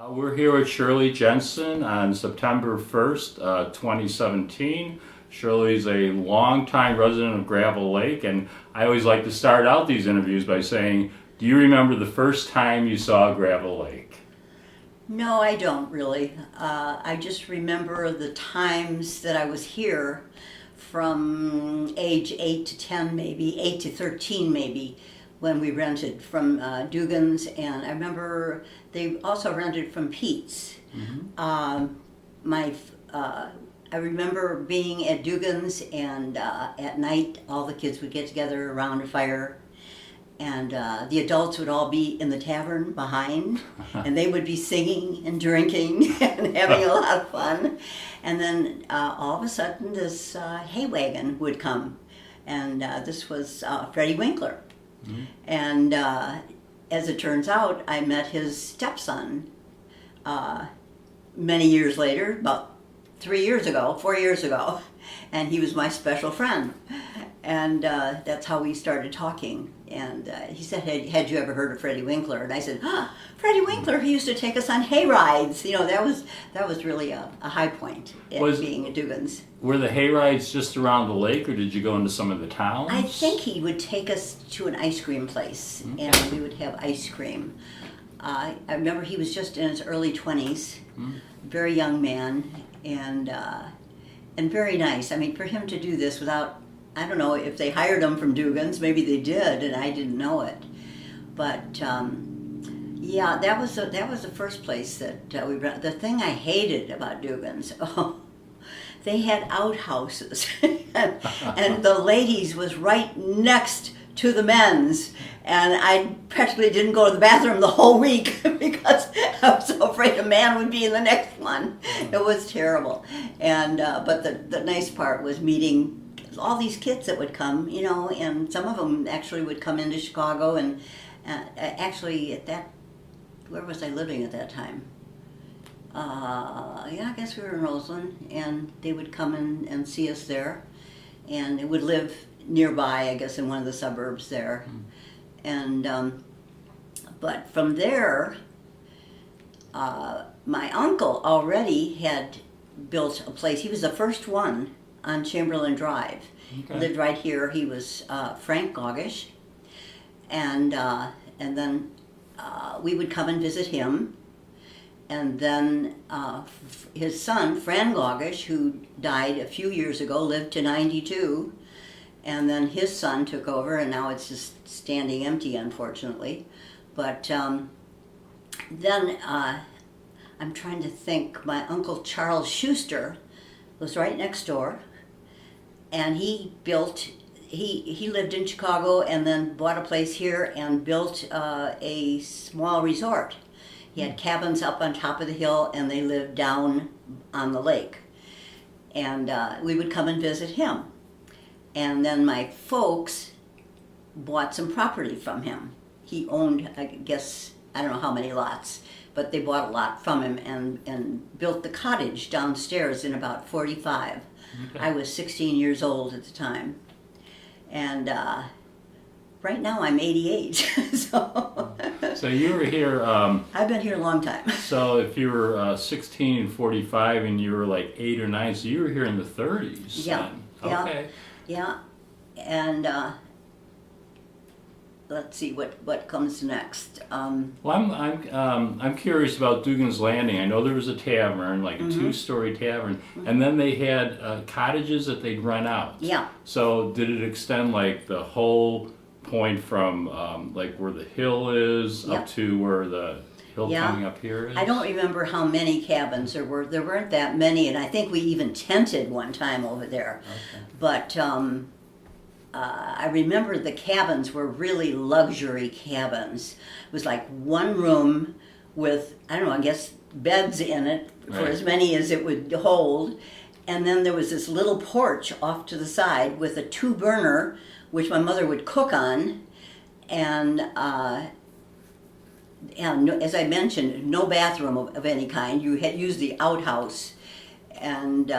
We're here with Shirley Jensen on September 1st, 2017. Shirley's a longtime resident of Gravel Lake, and I always like to start out these interviews by saying, do you remember the first time you saw Gravel Lake? No, I don't really. I just remember the times that I was here from age 8 to 10 maybe, 8 to 13 maybe, when we rented from Dugan's, and I remember they also rented from Pete's. Mm-hmm. I remember being at Dugan's, and at night all the kids would get together around a fire, and the adults would all be in the tavern behind, and they would be singing and drinking and having a lot of fun. And then all of a sudden this hay wagon would come, and this was Freddie Winkler. Mm-hmm. And as it turns out, I met his stepson many years later, about 4 years ago, and he was my special friend. And that's how we started talking. And he said, had you ever heard of Freddie Winkler? And I said, Freddie Winkler, he used to take us on hay rides. You know, that was really a high point being at Dugan's. Were the hay rides just around the lake, or did you go into some of the towns? I think he would take us to an ice cream place, okay, and we would have ice cream. I remember he was just in his early 20s, very young man, and very nice. I mean, for him to do this without, I don't know if they hired him from Dugan's, maybe they did, and I didn't know it. But yeah, that was the first place that we rented. The thing I hated about Dugan's, they had outhouses, and the ladies was right next to the men's, and I practically didn't go to the bathroom the whole week because I was so afraid a man would be in the next one. It was terrible. And but the nice part was meeting all these kids that would come, you know, and some of them actually would come into Chicago, and actually where was I living at that time? Yeah, I guess we were in Roseland, and they would come and see us there, and they would live nearby, I guess, in one of the suburbs there. And but from there, my uncle already had built a place. He was the first one on Chamberlain Drive. Okay. He lived right here. He was Frank Goggish, and then we would come and visit him. And then his son, Fran Goggish, who died a few years ago, lived to 92. And then his son took over, and now it's just standing empty, unfortunately. But then I'm trying to think. My uncle Charles Schuster was right next door, and he lived in Chicago and then bought a place here and built a small resort. He had cabins up on top of the hill, and they lived down on the lake. And we would come and visit him. And then my folks bought some property from him. He owned, I guess, I don't know how many lots, but they bought a lot from him and built the cottage downstairs in about 45. Okay. I was 16 years old at the time. And right now I'm 88. So you were here... I've been here a long time. So if you were 16 and 45 and you were like 8 or 9, so you were here in the 30s. Yeah. Then. Okay. Yeah, and let's see what comes next. Well, I'm curious about Dugan's Landing. I know there was a tavern, like a two-story tavern, and then they had cottages that they'd rent out. Yeah. So did it extend like the whole point from like where the hill is up to where the hill coming up here is? I don't remember how many cabins there were. There weren't that many, and I think we even tented one time over there. Okay. But I remember the cabins were really luxury cabins. It was like one room with, I don't know, I guess beds in it for as many as it would hold. And then there was this little porch off to the side with a 2-burner, which my mother would cook on. And as I mentioned, no bathroom of any kind. You had used the outhouse. And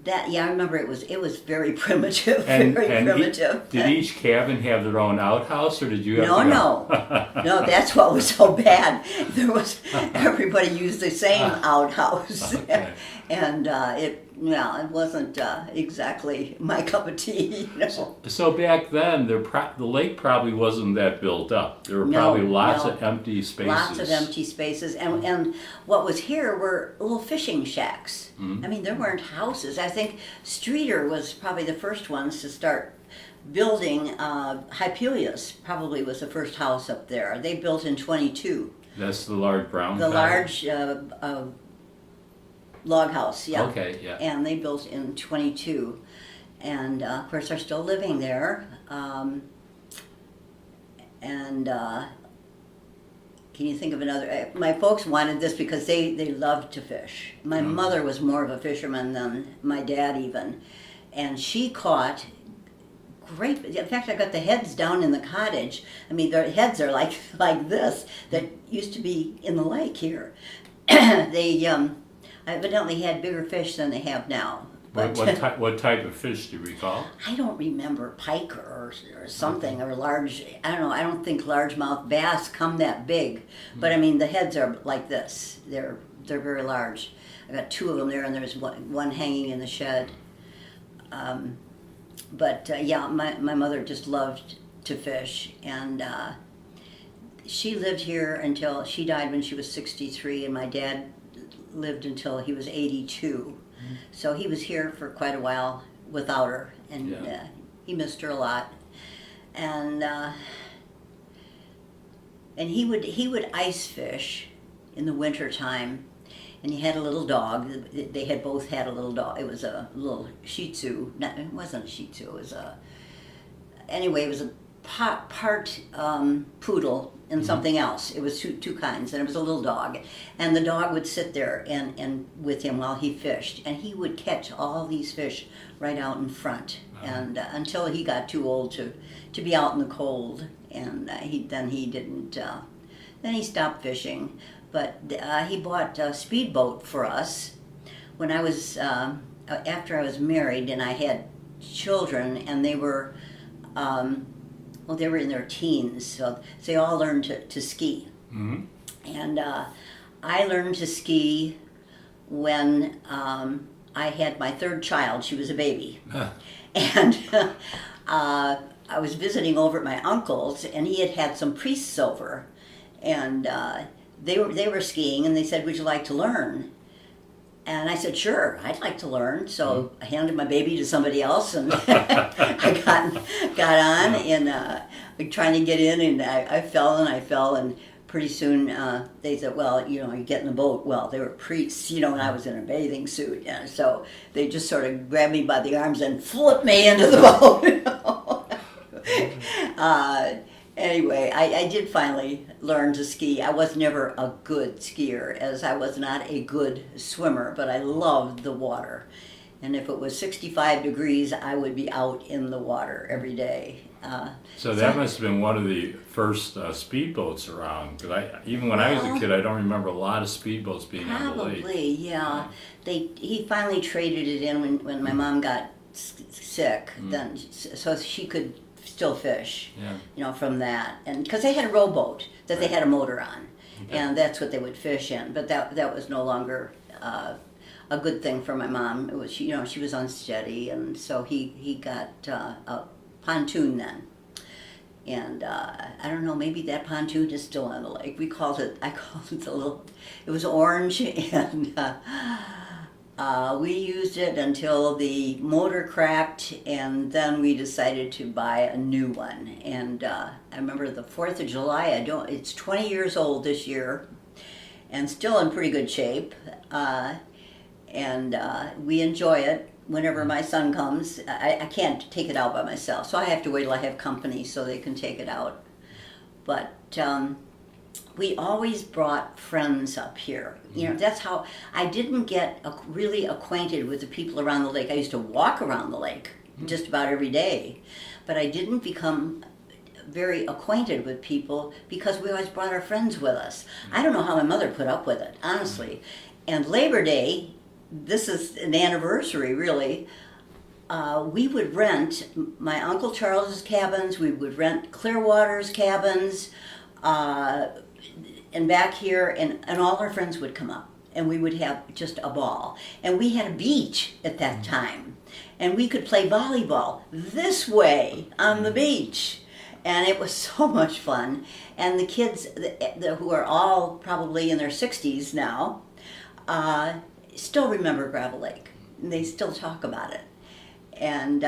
I remember it was very primitive, And very and primitive. did each cabin have their own outhouse, or did you have No, to no, no. That's what was so bad. Everybody used the same outhouse, Okay. and it wasn't exactly my cup of tea. So back then, the lake probably wasn't that built up. There were No, probably lots no. of empty spaces. Lots of empty spaces, and what was here were little fishing shacks. Mm-hmm. I mean, there weren't houses. I think Streeter was probably the first ones to start building. Hypelius probably was the first house up there. They built in 22. That's the large brown The cottage? large log house, yeah. Okay, yeah. And they built in 22. And of course, they're still living there. Can you think of another? My folks wanted this because they loved to fish. My mother was more of a fisherman than my dad even. And she caught great, in fact, I got the heads down in the cottage. I mean, their heads are like this, that used to be in the lake here. They evidently had bigger fish than they have now. But What type of fish do you recall? I don't remember pike or something, or large, I don't know, I don't think largemouth bass come that big. But I mean, the heads are like this. They're very large. I got 2 of them there, and there's one hanging in the shed. My mother just loved to fish, and she lived here until she died when she was 63, and my dad lived until he was 82. So he was here for quite a while without her, and he missed her a lot. And he would ice fish in the winter time, and he had a little dog. They had both had a little dog. It was a little Shih Tzu. No, it wasn't a Shih Tzu. It was a part poodle and something else. It was two kinds, and it was a little dog. And the dog would sit there and with him while he fished, and he would catch all these fish right out in front, and until he got too old to be out in the cold, and then he stopped fishing. But he bought a speedboat for us when I was after I was married, and I had children, and they were. They were in their teens, so they all learned to ski. Mm-hmm. And I learned to ski when I had my 3rd child. She was a baby. And I was visiting over at my uncle's, and he had some priests over. And they were skiing, and they said, "Would you like to learn?" And I said, "Sure, I'd like to learn." So I handed my baby to somebody else, and I got on and trying to get in, and I fell, and pretty soon they said, "Well, you get in the boat." Well, they were priests, and I was in a bathing suit, so they just sort of grabbed me by the arms and flipped me into the boat. Anyway, I did finally learn to ski. I was never a good skier, as I was not a good swimmer, but I loved the water. And if it was 65 degrees, I would be out in the water every day. So that must have been one of the first speedboats around. Because even when I was a kid, I don't remember a lot of speedboats being on the lake. Probably, yeah. He finally traded it in when my mom got sick, then so she could still fish, from that, and because they had a rowboat that they had a motor on, and that's what they would fish in. But that was no longer a good thing for my mom. It was she was unsteady, and so he got a pontoon then, and I don't know, maybe that pontoon is still on the lake. I called it it was orange, and we used it until the motor cracked, and then we decided to buy a new one. And I remember the 4th of July, it's 20 years old this year, and still in pretty good shape. And we enjoy it whenever my son comes. I can't take it out by myself, so I have to wait till I have company so they can take it out. But we always brought friends up here. That's how I didn't get really acquainted with the people around the lake. I used to walk around the lake just about every day, but I didn't become very acquainted with people because we always brought our friends with us. I don't know how my mother put up with it, honestly. And Labor Day, this is an anniversary, really. We would rent my Uncle Charles's cabins. We would rent Clearwater's cabins, and back here, and all our friends would come up, and we would have just a ball. And we had a beach at that time, and we could play volleyball this way on the beach. And it was so much fun. And the kids, who are all probably in their 60s now, still remember Gravel Lake. They still talk about it. And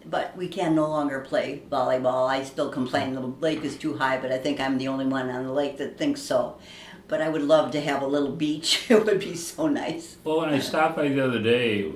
but we can no longer play volleyball. I still complain the lake is too high, but I think I'm the only one on the lake that thinks so. But I would love to have a little beach. It would be so nice. Well, when I stopped by the other day,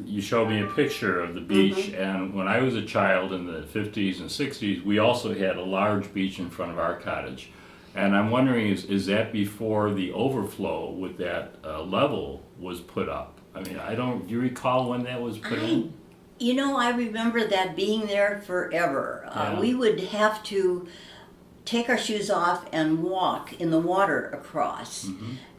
you showed me a picture of the beach, and when I was a child in the 50s and 60s, we also had a large beach in front of our cottage. And I'm wondering, is that before the overflow with that level was put up? I mean, do you recall when that was put in? You know, I remember that being there forever. Yeah. We would have to take our shoes off and walk in the water across.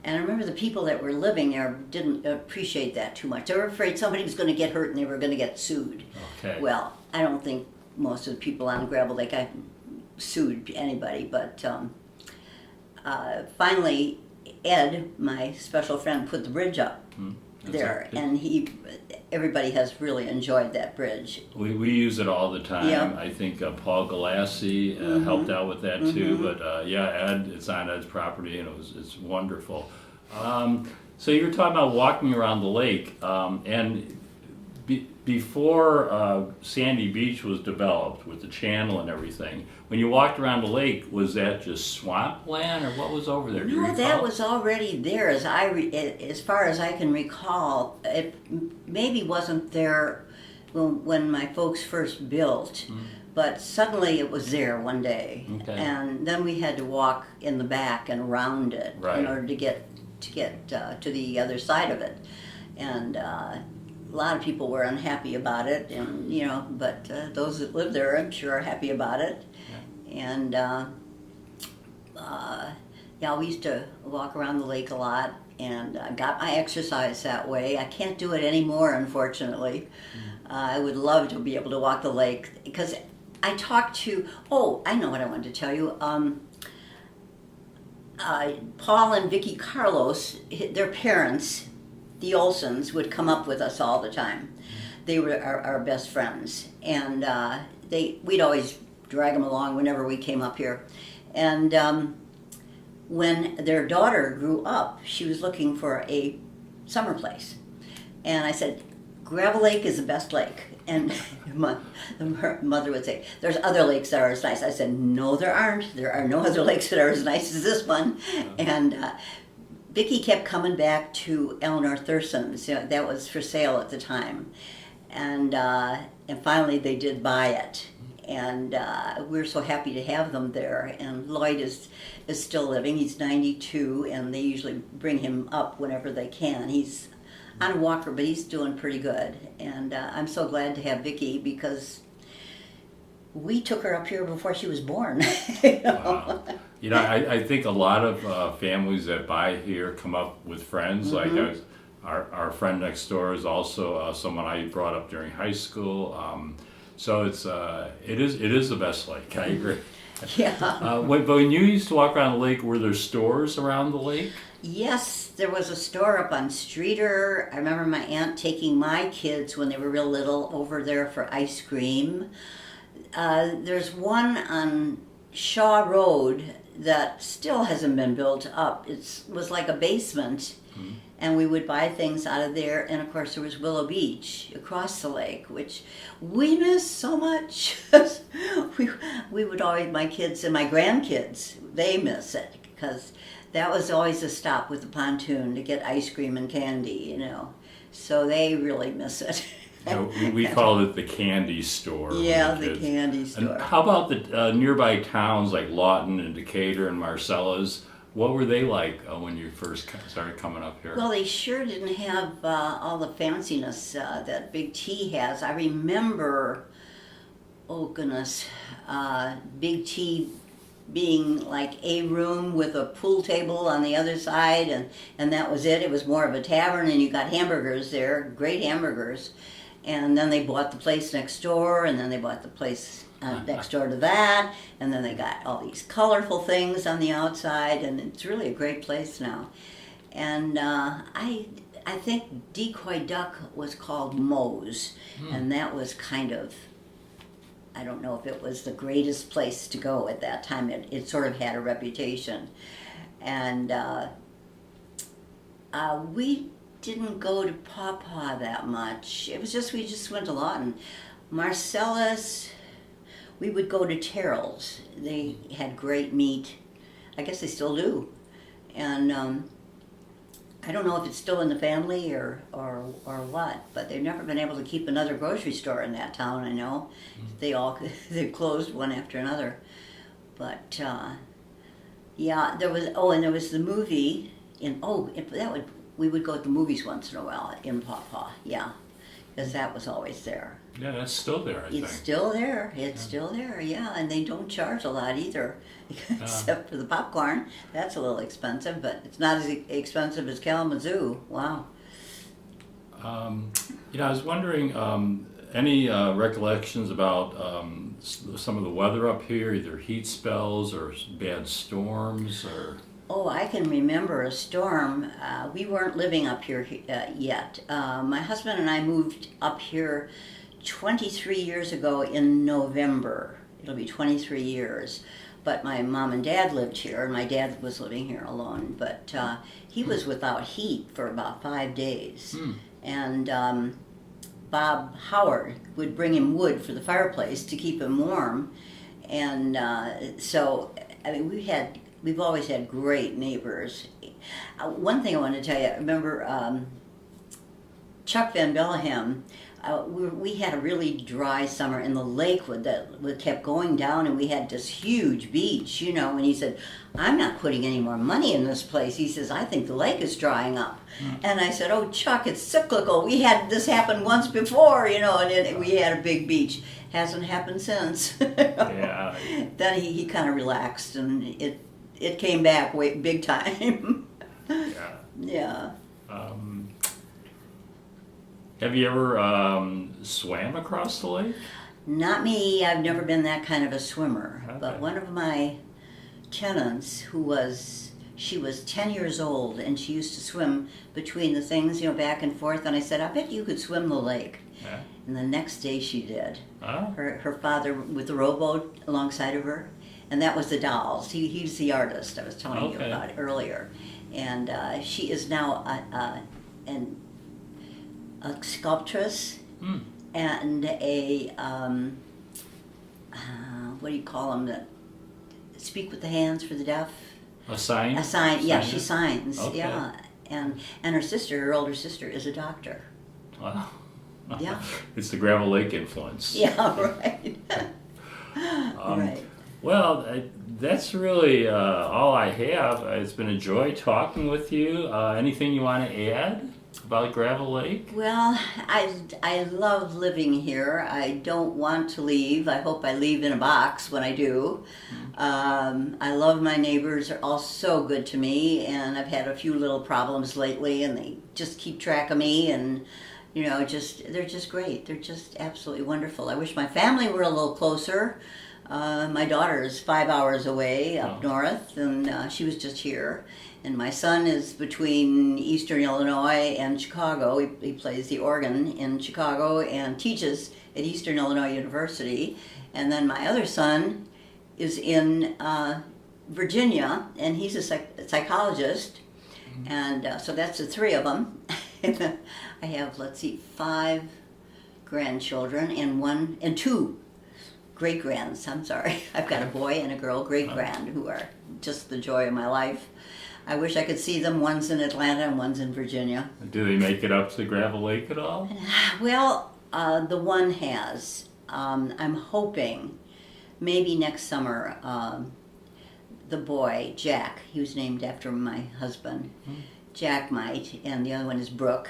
And I remember the people that were living there didn't appreciate that too much. They were afraid somebody was going to get hurt and they were going to get sued. Okay. Well, I don't think most of the people on Gravel Lake sued anybody, but finally Ed, my special friend, put the bridge up there, and everybody has really enjoyed that bridge. We use it all the time. Yeah. I think Paul Galassi helped out with that too. But Ed, it's on Ed's property, and it's wonderful. So you were talking about walking around the lake, and before Sandy Beach was developed with the channel and everything, when you walked around the lake, was that just swampland, or what was over there? Do you No, recall? that was already there, as far as I can recall. It maybe wasn't there when my folks first built, but suddenly it was there one day, and then we had to walk in the back and around it in order to get to the other side of it, and a lot of people were unhappy about it, and but those that live there, I'm sure, are happy about it. And we used to walk around the lake a lot, and I got my exercise that way. I can't do it anymore, unfortunately. I would love to be able to walk the lake, because I talked to, I know what I wanted to tell you. Paul and Vicki Carlos, their parents, the Olsons, would come up with us all the time. They were our best friends, and we'd always drag them along whenever we came up here. And when their daughter grew up, she was looking for a summer place. And I said, Gravel Lake is the best lake. And the mother would say, there's other lakes that are as nice. I said, no, there aren't. There are no other lakes that are as nice as this one. And Vicki kept coming back to Eleanor Thurston's. That was for sale at the time. And finally they did buy it. And we're so happy to have them there. And Lloyd is still living. He's 92, and they usually bring him up whenever they can. He's on a walker, but he's doing pretty good. And I'm so glad to have Vicki, because we took her up here before she was born. Wow. I think a lot of families that buy here come up with friends. Like our friend next door is also someone I brought up during high school. So it is the best lake. I agree. Yeah. But when you used to walk around the lake, were there stores around the lake? Yes, there was a store up on Streeter. I remember my aunt taking my kids when they were real little over there for ice cream. There's one on Shaw Road that still hasn't been built up. It was like a basement, and we would buy things out of there. And of course there was Willow Beach across the lake, which we miss so much. we would always, my kids and my grandkids, they miss it, because that was always a stop with the pontoon to get ice cream and candy, so they really miss it. We called it the candy store. Yeah, the candy store. And how about the nearby towns like Lawton and Decatur and Marcellus? What were they like when you first started coming up here? Well, they sure didn't have all the fanciness that Big T has. I remember, Big T being like a room with a pool table on the other side, and that was it. It was more of a tavern, and you got hamburgers there, great hamburgers. And then they bought the place next door, and then they bought the place next door to that, and then they got all these colorful things on the outside, and it's really a great place now. And I think Decoy Duck was called Moe's, and that was kind of, I don't know if it was the greatest place to go at that time. It sort of had a reputation. And we didn't go to Pawpaw that much. It was just, we just went a lot. And Marcellus, we would go to Terrell's. They had great meat. I guess they still do. And I don't know if it's still in the family or what, but they've never been able to keep another grocery store in that town, I know. They closed one after another. But yeah, there was the movie we would go to the movies once in a while in Pawpaw, yeah, because that was always there. Yeah, that's still there, I think. It's still there. It's still there, yeah. And they don't charge a lot either, except for the popcorn. That's a little expensive, but it's not as expensive as Kalamazoo. Wow. I was wondering, any recollections about some of the weather up here, either heat spells or bad storms, or... Oh, I can remember a storm. We weren't living up here yet. My husband and I moved up here 23 years ago in November. It'll be 23 years. But my mom and dad lived here, and my dad was living here alone. But he was without heat for about 5 days. And Bob Howard would bring him wood for the fireplace to keep him warm. And so, I mean, we've always had great neighbors. One thing I want to tell you, I remember Chuck Van Bellingham. We had a really dry summer, and the lake would kept going down, and we had this huge beach, and he said, "I'm not putting any more money in this place." He says, "I think the lake is drying up." And I said, "Oh, Chuck, it's cyclical. We had this happen once before, and we had a big beach. Hasn't happened since." Yeah. Then he kind of relaxed, and it came back big time. Yeah. Yeah. Have you ever swam across the lake? Not me. I've never been that kind of a swimmer. Okay. But one of my tenants, she was 10 years old, and she used to swim between the things, back and forth. And I said, "I bet you could swim the lake." Yeah. And the next day she did. Oh. Her father with the rowboat alongside of her. And that was the dolls. He's the artist I was telling you about earlier. And she is now a sculptress and a what do you call them that speak with the hands for the deaf? A sign? A sign. Yeah, she signs. Okay. Yeah, and her older sister, is a doctor. Wow. Yeah. It's the Gravel Lake influence. Yeah, right. Right. Well, that's really all I have. It's been a joy talking with you. Anything you want to add about Gravel Lake? Well, I love living here. I don't want to leave. I hope I leave in a box when I do. I love my neighbors. They're all so good to me, and I've had a few little problems lately, and they just keep track of me, and they're just great. They're just absolutely wonderful. I wish my family were a little closer. My daughter is 5 hours away up north, and she was just here. And my son is between Eastern Illinois and Chicago. He plays the organ in Chicago and teaches at Eastern Illinois University. And then my other son is in Virginia, and he's a psychologist. And so that's the three of them. I have, 5 grandchildren and 2 great-grands. I'm sorry. I've got a boy and a girl great-grand who are just the joy of my life. I wish I could see them. One's in Atlanta and one's in Virginia. Do they make it up to Gravel Lake at all? Well, the one has. I'm hoping maybe next summer the boy, Jack, he was named after my husband, Jack might, and the other one is Brooke.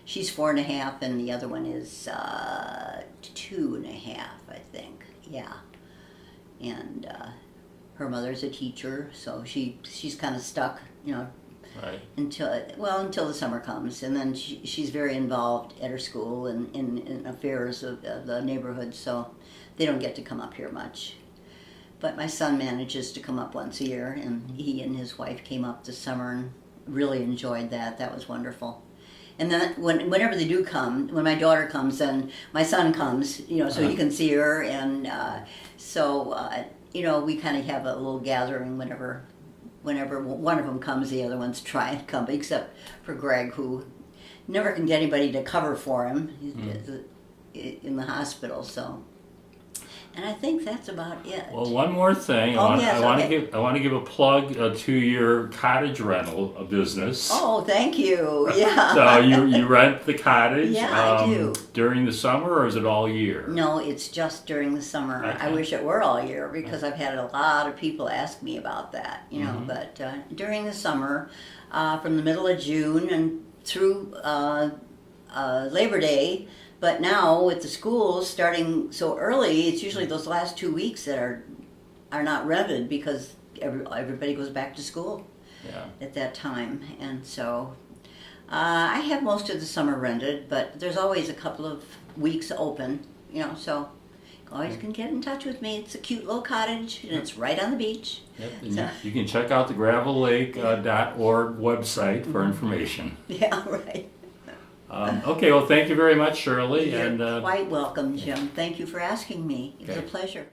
She's 4.5, and the other one is 2.5, I think. Yeah. And her mother's a teacher, so she's kind of stuck, Right. until the summer comes, and then she's very involved at her school and in affairs of the neighborhood, so they don't get to come up here much. But my son manages to come up once a year, and he and his wife came up this summer and really enjoyed that. That was wonderful. And then whenever they do come, when my daughter comes, then my son comes, so he can see her, and we kind of have a little gathering whenever one of them comes, the other ones try and come, except for Greg, who never can get anybody to cover for him. He's in the hospital, so. And I think that's about it. Well, one more thing. I want to give a plug to your cottage rental business. Oh, thank you. Yeah. So you rent the cottage? Yeah, I do. During the summer, or is it all year? No, it's just during the summer. Okay. I wish it were all year, because I've had a lot of people ask me about that. But during the summer, from the middle of June and through Labor Day. But now with the schools starting so early, it's usually those last 2 weeks that are not rented, because everybody goes back to school at that time. And so I have most of the summer rented, but there's always a couple of weeks open, so you always can get in touch with me. It's a cute little cottage, and it's right on the beach. Yep. And you can check out the gravellake.org website for information. Yeah, right. Okay, well, thank you very much, Shirley. You're quite welcome, Jim. Thank you for asking me. It was a Okay. pleasure.